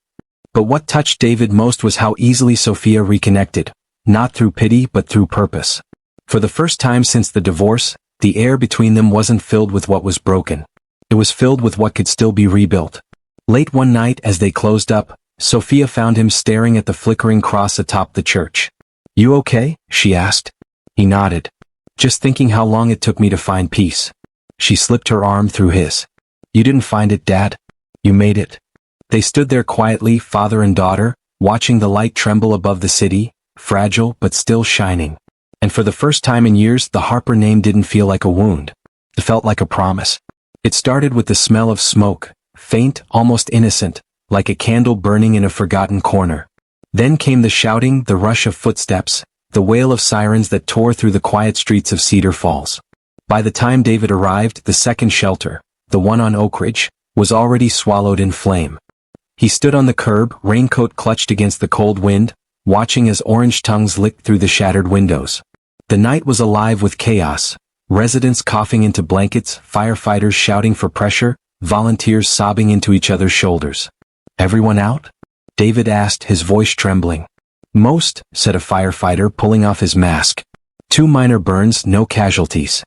But what touched David most was how easily Sophia reconnected, not through pity but through purpose. For the first time since the divorce, the air between them wasn't filled with what was broken. It was filled with what could still be rebuilt. Late one night as they closed up, Sophia found him staring at the flickering cross atop the church. "You okay?" she asked. He nodded. "Just thinking how long it took me to find peace." She slipped her arm through his. "You didn't find it, Dad. You made it." They stood there quietly, father and daughter, watching the light tremble above the city, fragile but still shining. And for the first time in years, the Harper name didn't feel like a wound. It felt like a promise. It started with the smell of smoke, faint, almost innocent, like a candle burning in a forgotten corner. Then came the shouting, the rush of footsteps, the wail of sirens that tore through the quiet streets of Cedar Falls. By the time David arrived, the second shelter, the one on Oak Ridge, was already swallowed in flame. He stood on the curb, raincoat clutched against the cold wind, watching as orange tongues licked through the shattered windows. The night was alive with chaos. Residents coughing into blankets, firefighters shouting for pressure, volunteers sobbing into each other's shoulders. "Everyone out?" David asked, his voice trembling. "Most," said a firefighter, pulling off his mask. "2 minor burns, no casualties."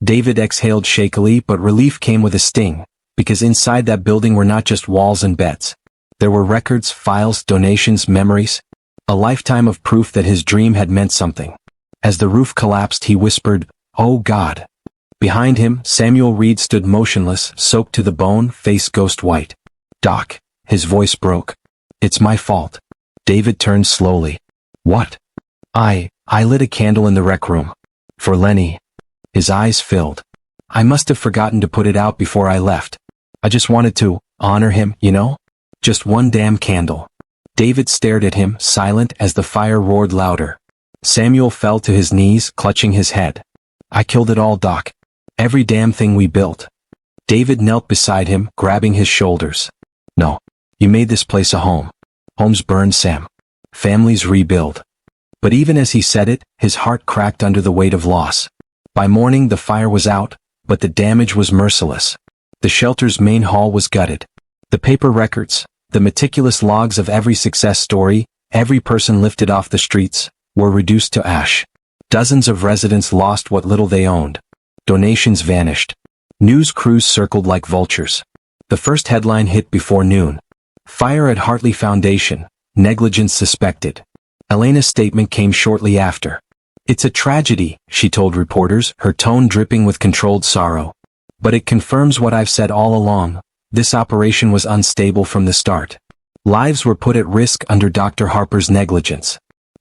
David exhaled shakily, but relief came with a sting, because inside that building were not just walls and beds. There were records, files, donations, memories. A lifetime of proof that his dream had meant something. As the roof collapsed, he whispered, "Oh God." Behind him, Samuel Reed stood motionless, soaked to the bone, face ghost white. "Doc," his voice broke. "It's my fault." David turned slowly. "What?" I lit a candle in the rec room. For Lenny." His eyes filled. "I must have forgotten to put it out before I left. I just wanted to honor him, you know? Just one damn candle." David stared at him, silent as the fire roared louder. Samuel fell to his knees, clutching his head. "I killed it all, Doc. Every damn thing we built." David knelt beside him, grabbing his shoulders. "No. You made this place a home. Homes burn, Sam. Families rebuild." But even as he said it, his heart cracked under the weight of loss. By morning the fire was out, but the damage was merciless. The shelter's main hall was gutted. The paper records, the meticulous logs of every success story, every person lifted off the streets, were reduced to ash. Dozens of residents lost what little they owned. Donations vanished. News crews circled like vultures. The first headline hit before noon. "Fire at Hartley Foundation, negligence suspected." Elena's statement came shortly after. "It's a tragedy," she told reporters, her tone dripping with controlled sorrow. "But it confirms what I've said all along. This operation was unstable from the start. Lives were put at risk under Dr. Harper's negligence.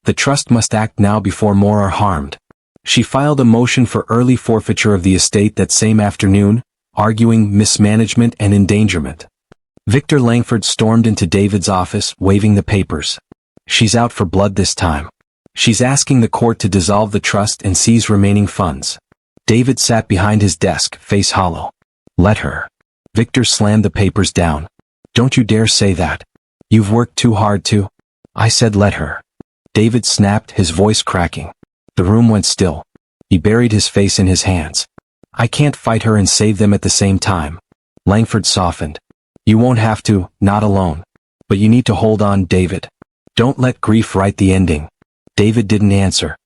The trust must act now before more are harmed." She filed a motion for early forfeiture of the estate that same afternoon, arguing mismanagement and endangerment. Victor Langford stormed into David's office, waving the papers. "She's out for blood this time. She's asking the court to dissolve the trust and seize remaining funds." David sat behind his desk, face hollow. "Let her." Victor slammed the papers down. "Don't you dare say that. You've worked too hard to." "I said let her." David snapped, his voice cracking. The room went still. He buried his face in his hands. "I can't fight her and save them at the same time." Langford softened. "You won't have to, not alone. But you need to hold on, David. Don't let grief write the ending." David didn't answer.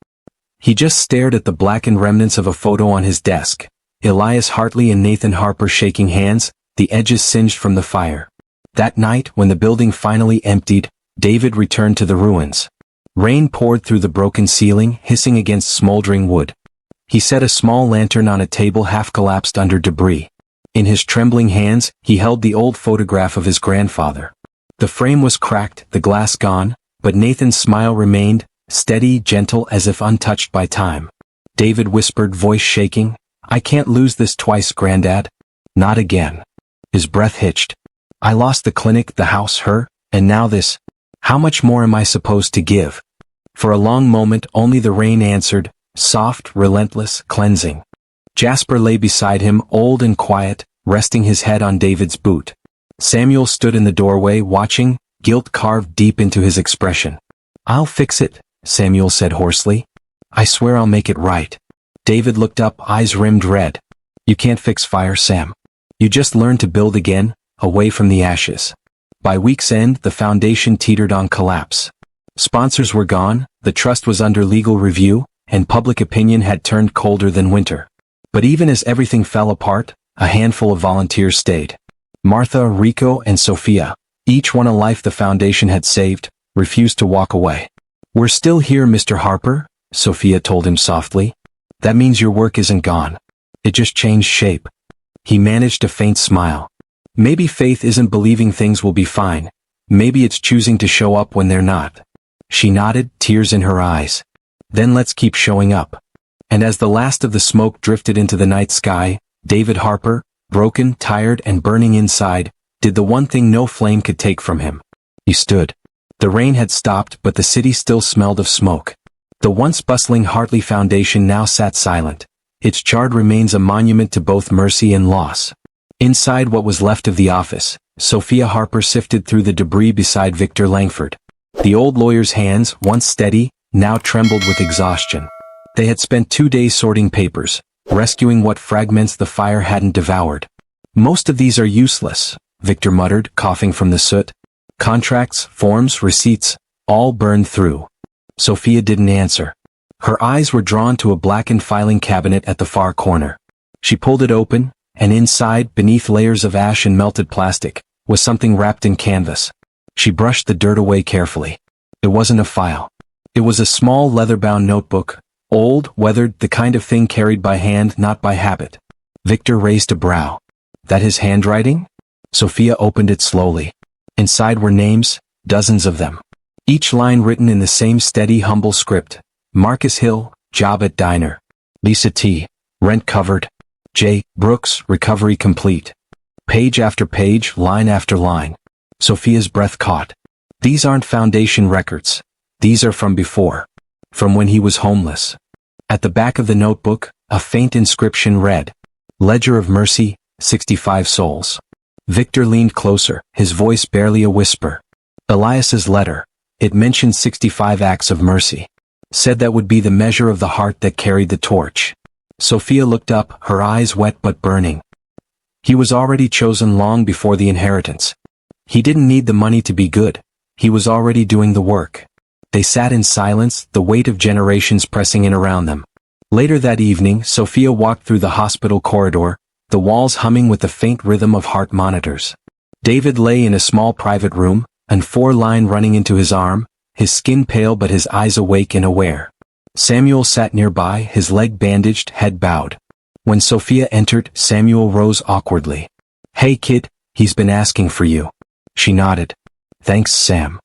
He just stared at the blackened remnants of a photo on his desk. Elias Hartley and Nathan Harper shaking hands, the edges singed from the fire. That night, when the building finally emptied, David returned to the ruins. Rain poured through the broken ceiling, hissing against smoldering wood. He set a small lantern on a table half collapsed under debris. In his trembling hands, he held the old photograph of his grandfather. The frame was cracked, the glass gone, but Nathan's smile remained, steady, gentle, as if untouched by time. David whispered, voice shaking, "I can't lose this twice, Granddad. Not again." His breath hitched. "I lost the clinic, the house, her, and now this. How much more am I supposed to give?" For a long moment only the rain answered, soft, relentless, cleansing. Jasper lay beside him, old and quiet, resting his head on David's boot. Samuel stood in the doorway, watching, guilt carved deep into his expression. "I'll fix it," Samuel said hoarsely. "I swear I'll make it right." David looked up, eyes rimmed red. "You can't fix fire, Sam. You just learn to build again, away from the ashes." By week's end, the foundation teetered on collapse. Sponsors were gone, the trust was under legal review, and public opinion had turned colder than winter. But even as everything fell apart, a handful of volunteers stayed. Martha, Rico, and Sophia, each one a life the foundation had saved, refused to walk away. "We're still here, Mr. Harper," Sophia told him softly. "That means your work isn't gone. It just changed shape." He managed a faint smile. Maybe faith isn't believing things will be fine. Maybe it's choosing to show up when they're not. She nodded, tears in her eyes. "Then let's keep showing up." And as the last of the smoke drifted into the night sky, David Harper, broken, tired, and burning inside, did the one thing no flame could take from him. He stood. The rain had stopped, but the city still smelled of smoke. The once bustling Hartley Foundation now sat silent, Its charred remains a monument to both mercy and loss. Inside what was left of the office, Sophia Harper sifted through the debris beside Victor Langford. The old lawyer's hands, once steady, now trembled with exhaustion. They had spent 2 days sorting papers, rescuing what fragments the fire hadn't devoured. Most of these are useless, Victor muttered, coughing from the soot. Contracts, forms, receipts, all burned through. Sophia didn't answer. Her eyes were drawn to a blackened filing cabinet at the far corner. She pulled it open, and inside, beneath layers of ash and melted plastic, was something wrapped in canvas. She brushed the dirt away carefully. It wasn't a file. It was a small leather-bound notebook, old, weathered, the kind of thing carried by hand, not by habit. Victor raised a brow. That his handwriting? Sophia opened it slowly. Inside were names, dozens of them. Each line written in the same steady, humble script. Marcus Hill, job at diner. Lisa T, rent covered. J. Brooks, recovery complete. Page after page, line after line. Sophia's breath caught. These aren't Foundation records. These are from before. From when he was homeless. At the back of the notebook, a faint inscription read, Ledger of Mercy, 65 souls. Victor leaned closer, his voice barely a whisper. Elias's letter. It mentioned 65 acts of mercy. Said that would be the measure of the heart that carried the torch. Sophia looked up, her eyes wet but burning. He was already chosen long before the inheritance. He didn't need the money to be good. He was already doing the work. They sat in silence, the weight of generations pressing in around them. Later that evening, Sophia walked through the hospital corridor, the walls humming with the faint rhythm of heart monitors. David lay in a small private room, an 4-line running into his arm, his skin pale but his eyes awake and aware. Samuel sat nearby, his leg bandaged, head bowed. When Sophia entered, Samuel rose awkwardly. Hey kid, he's been asking for you. She nodded. Thanks, Sam.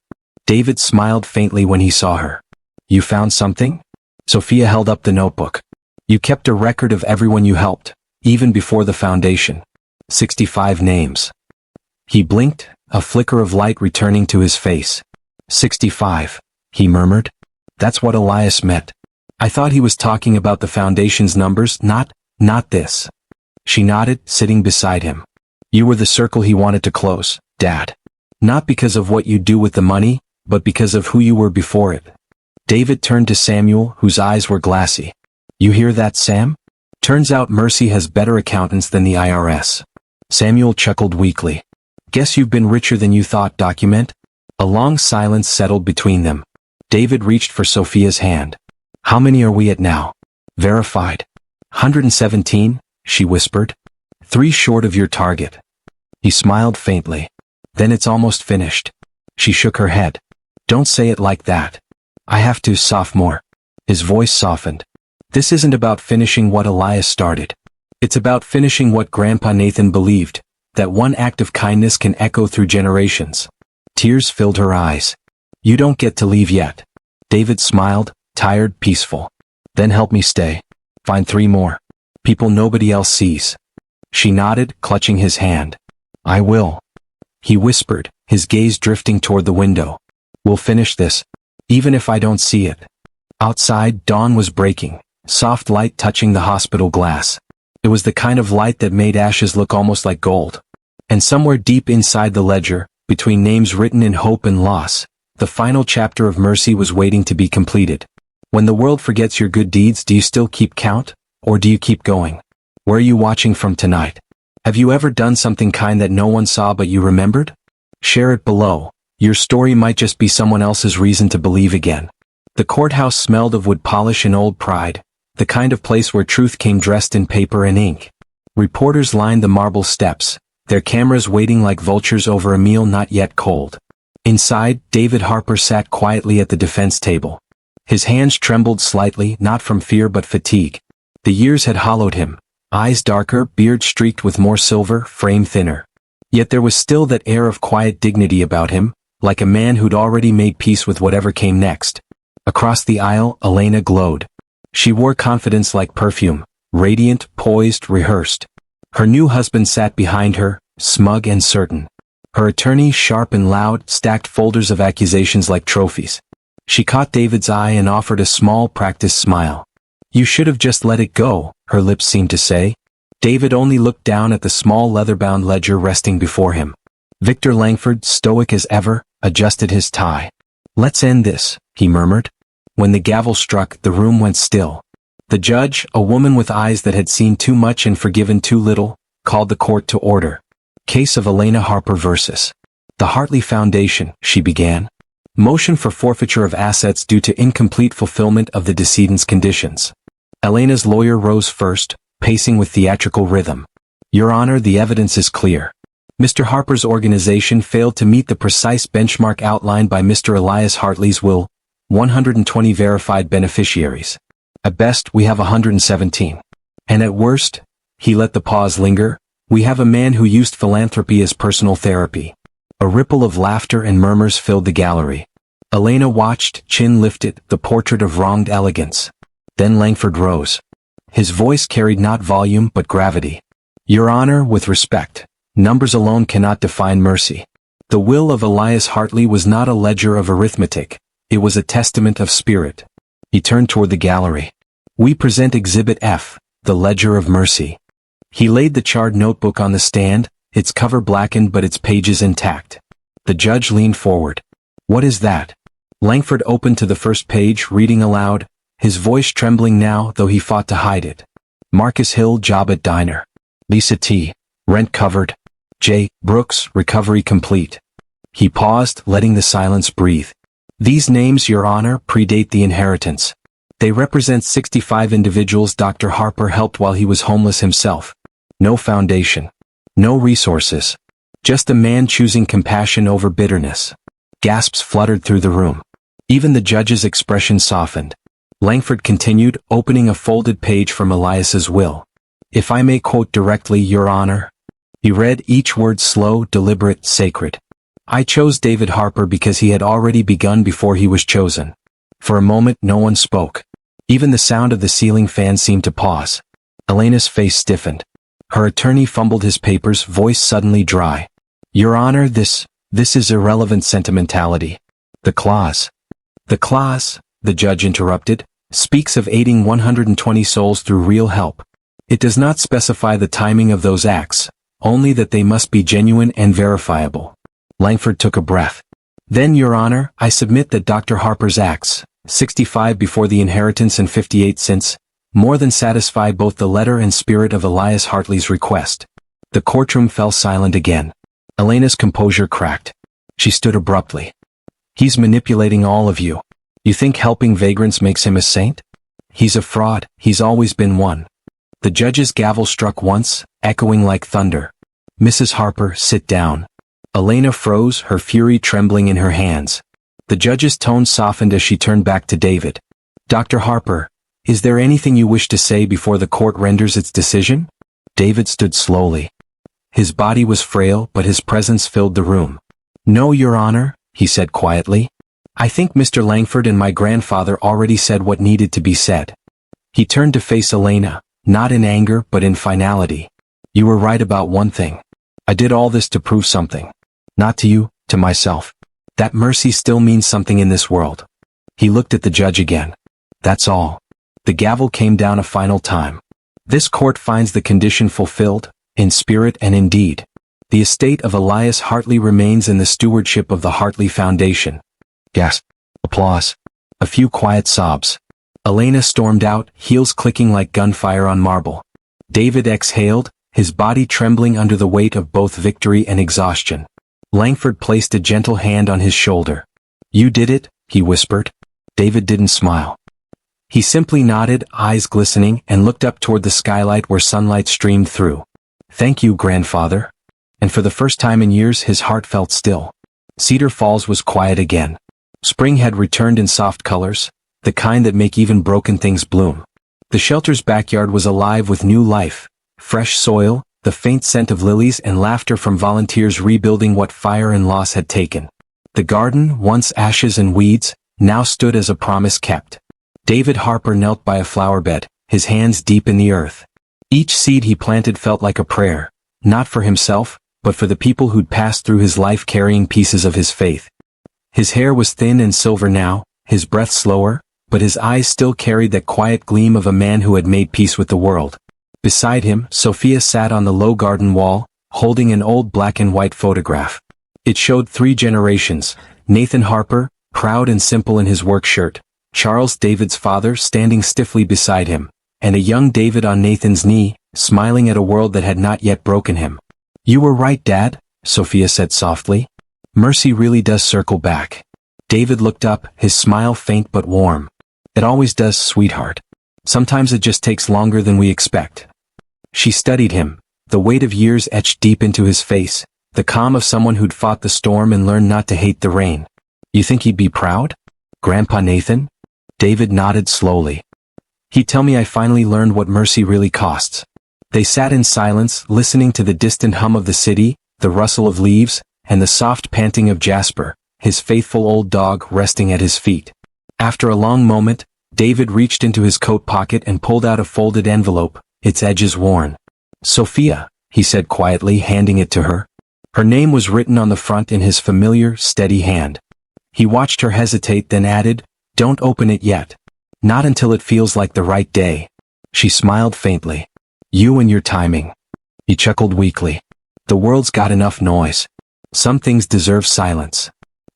David smiled faintly when he saw her. You found something? Sophia held up the notebook. You kept a record of everyone you helped, even before the Foundation. 65 names. He blinked, a flicker of light returning to his face. 65, he murmured. That's what Elias meant. I thought he was talking about the Foundation's numbers, not this. She nodded, sitting beside him. You were the circle he wanted to close, Dad. Not because of what you do with the money, but because of who you were before it. David turned to Samuel, whose eyes were glassy. You hear that, Sam? Turns out Mercy has better accountants than the IRS. Samuel chuckled weakly. Guess you've been richer than you thought, document? A long silence settled between them. David reached for Sophia's hand. How many are we at now? Verified. 117, she whispered. 3 short of your target. He smiled faintly. Then it's almost finished. She shook her head. Don't say it like that. I have to, sophomore. His voice softened. This isn't about finishing what Elias started. It's about finishing what Grandpa Nathan believed, that one act of kindness can echo through generations. Tears filled her eyes. You don't get to leave yet. David smiled, tired, peaceful. Then help me stay. Find 3 more. People nobody else sees. She nodded, clutching his hand. I will. He whispered, his gaze drifting toward the window. We'll finish this, even if I don't see it. Outside, dawn was breaking, soft light touching the hospital glass. It was the kind of light that made ashes look almost like gold. And somewhere deep inside the ledger, between names written in hope and loss, the final chapter of mercy was waiting to be completed. When the world forgets your good deeds, do you still keep count, or do you keep going? Where are you watching from tonight? Have you ever done something kind that no one saw but you remembered? Share it below. Your story might just be someone else's reason to believe again. The courthouse smelled of wood polish and old pride, the kind of place where truth came dressed in paper and ink. Reporters lined the marble steps, their cameras waiting like vultures over a meal not yet cold. Inside, David Harper sat quietly at the defense table. His hands trembled slightly, not from fear but fatigue. The years had hollowed him, eyes darker, beard streaked with more silver, frame thinner. Yet there was still that air of quiet dignity about him, like a man who'd already made peace with whatever came next. Across the aisle, Elena glowed. She wore confidence like perfume, radiant, poised, rehearsed. Her new husband sat behind her, smug and certain. Her attorney, sharp and loud, stacked folders of accusations like trophies. She caught David's eye and offered a small, practiced smile. You should have just let it go, her lips seemed to say. David only looked down at the small leather-bound ledger resting before him. Victor Langford, stoic as ever, adjusted his tie. Let's end this, he murmured. When the gavel struck, the room went still. The judge, a woman with eyes that had seen too much and forgiven too little, called the court to order. Case of Elena Harper versus the Hartley Foundation, she began. Motion for forfeiture of assets due to incomplete fulfillment of the decedent's conditions. Elena's lawyer rose first, pacing with theatrical rhythm. Your Honor, the evidence is clear. Mr. Harper's organization failed to meet the precise benchmark outlined by Mr. Elias Hartley's will, 120 verified beneficiaries. At best, we have 117. And at worst, he let the pause linger, we have a man who used philanthropy as personal therapy. A ripple of laughter and murmurs filled the gallery. Elena watched, chin lifted, the portrait of wronged elegance. Then Langford rose. His voice carried not volume but gravity. Your Honor, with respect, numbers alone cannot define mercy. The will of Elias Hartley was not a ledger of arithmetic, it was a testament of spirit. He turned toward the gallery. We present Exhibit F, the Ledger of Mercy. He laid the charred notebook on the stand, its cover blackened but its pages intact. The judge leaned forward. What is that? Langford opened to the first page, reading aloud, his voice trembling now though he fought to hide it. Marcus Hill, job at diner. Lisa T. Rent covered. J. Brooks, recovery complete. He paused, letting the silence breathe. These names, Your Honor, predate the inheritance. They represent 65 individuals Dr. Harper helped while he was homeless himself. No foundation. No resources. Just a man choosing compassion over bitterness. Gasps fluttered through the room. Even the judge's expression softened. Langford continued, opening a folded page from Elias's will. If I may quote directly, Your Honor. He read, each word slow, deliberate, sacred. I chose David Harper because he had already begun before he was chosen. For a moment no one spoke. Even the sound of the ceiling fan seemed to pause. Elena's face stiffened. Her attorney fumbled his papers, voice suddenly dry. Your Honor, this is irrelevant sentimentality. The clause, the judge interrupted, speaks of aiding 120 souls through real help. It does not specify the timing of those acts, only that they must be genuine and verifiable. Langford took a breath. Then, Your Honor, I submit that Dr. Harper's acts, 65 before the inheritance and 58 since, more than satisfy both the letter and spirit of Elias Hartley's request. The courtroom fell silent again. Elena's composure cracked. She stood abruptly. He's manipulating all of you. You think helping vagrants makes him a saint? He's a fraud, he's always been one. The judge's gavel struck once, echoing like thunder. Mrs. Harper, sit down. Elena froze, her fury trembling in her hands. The judge's tone softened as she turned back to David. Dr. Harper, is there anything you wish to say before the court renders its decision? David stood slowly. His body was frail, but his presence filled the room. No, Your Honor, he said quietly. I think Mr. Langford and my grandfather already said what needed to be said. He turned to face Elena, not in anger but in finality. You were right about one thing. I did all this to prove something. Not to you, to myself. That mercy still means something in this world. He looked at the judge again. That's all. The gavel came down a final time. This court finds the condition fulfilled, in spirit and in deed. The estate of Elias Hartley remains in the stewardship of the Hartley Foundation. Gasp. Applause. A few quiet sobs. Elena stormed out, heels clicking like gunfire on marble. David exhaled, his body trembling under the weight of both victory and exhaustion. Langford placed a gentle hand on his shoulder. You did it, he whispered. David didn't smile. He simply nodded, eyes glistening, and looked up toward the skylight where sunlight streamed through. Thank you, grandfather. And for the first time in years his heart felt still. Cedar Falls was quiet again. Spring had returned in soft colors, the kind that make even broken things bloom. The shelter's backyard was alive with new life, fresh soil, the faint scent of lilies and laughter from volunteers rebuilding what fire and loss had taken. The garden, once ashes and weeds, now stood as a promise kept. David Harper knelt by a flower bed, his hands deep in the earth. Each seed he planted felt like a prayer, not for himself, but for the people who'd passed through his life carrying pieces of his faith. His hair was thin and silver now, his breath slower, but his eyes still carried that quiet gleam of a man who had made peace with the world. Beside him, Sophia sat on the low garden wall, holding an old black and white photograph. It showed 3 generations: Nathan Harper, proud and simple in his work shirt, Charles, David's father, standing stiffly beside him, and a young David on Nathan's knee, smiling at a world that had not yet broken him. "You were right, Dad," Sophia said softly. "Mercy really does circle back." David looked up, his smile faint but warm. "It always does, sweetheart. Sometimes it just takes longer than we expect." She studied him, the weight of years etched deep into his face, the calm of someone who'd fought the storm and learned not to hate the rain. "You think he'd be proud? Grandpa Nathan?" David nodded slowly. "He'd tell me I finally learned what mercy really costs." They sat in silence, listening to the distant hum of the city, the rustle of leaves, and the soft panting of Jasper, his faithful old dog, resting at his feet. After a long moment, David reached into his coat pocket and pulled out a folded envelope, its edges worn. "Sophia," he said quietly, handing it to her. Her name was written on the front in his familiar, steady hand. He watched her hesitate, then added, "Don't open it yet. Not until it feels like the right day." She smiled faintly. "You and your timing." He chuckled weakly. "The world's got enough noise. Some things deserve silence."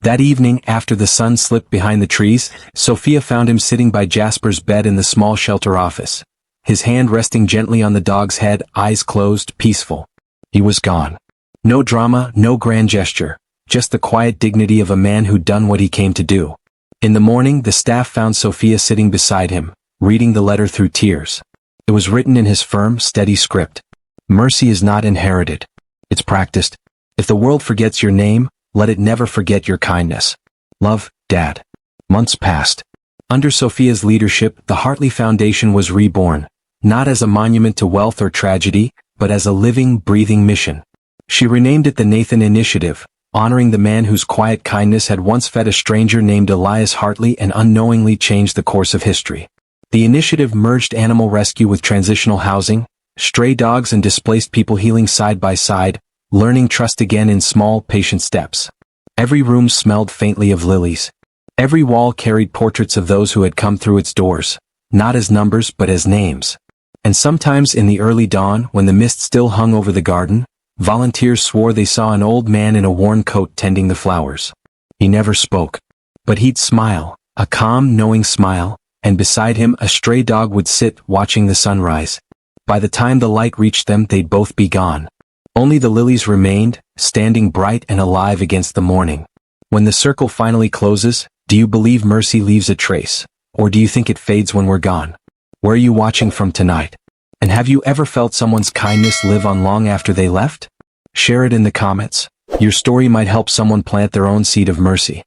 That evening, after the sun slipped behind the trees, Sophia found him sitting by Jasper's bed in the small shelter office, his hand resting gently on the dog's head, eyes closed, peaceful. He was gone. No drama, no grand gesture, just the quiet dignity of a man who'd done what he came to do. In the morning, the staff found Sophia sitting beside him, reading the letter through tears. It was written in his firm, steady script. "Mercy is not inherited. It's practiced. If the world forgets your name, let it never forget your kindness. Love, Dad." Months passed. Under Sophia's leadership, the Hartley Foundation was reborn, not as a monument to wealth or tragedy, but as a living, breathing mission. She renamed it the Nathan Initiative, honoring the man whose quiet kindness had once fed a stranger named Elias Hartley and unknowingly changed the course of history. The initiative merged animal rescue with transitional housing, stray dogs and displaced people healing side by side, learning trust again in small, patient steps. Every room smelled faintly of lilies. Every wall carried portraits of those who had come through its doors, not as numbers but as names. And sometimes in the early dawn, when the mist still hung over the garden, volunteers swore they saw an old man in a worn coat tending the flowers. He never spoke. But he'd smile, a calm, knowing smile, and beside him a stray dog would sit, watching the sunrise. By the time the light reached them, they'd both be gone. Only the lilies remained, standing bright and alive against the morning. When the circle finally closes, do you believe mercy leaves a trace, or do you think it fades when we're gone? Where are you watching from tonight? And have you ever felt someone's kindness live on long after they left? Share it in the comments. Your story might help someone plant their own seed of mercy.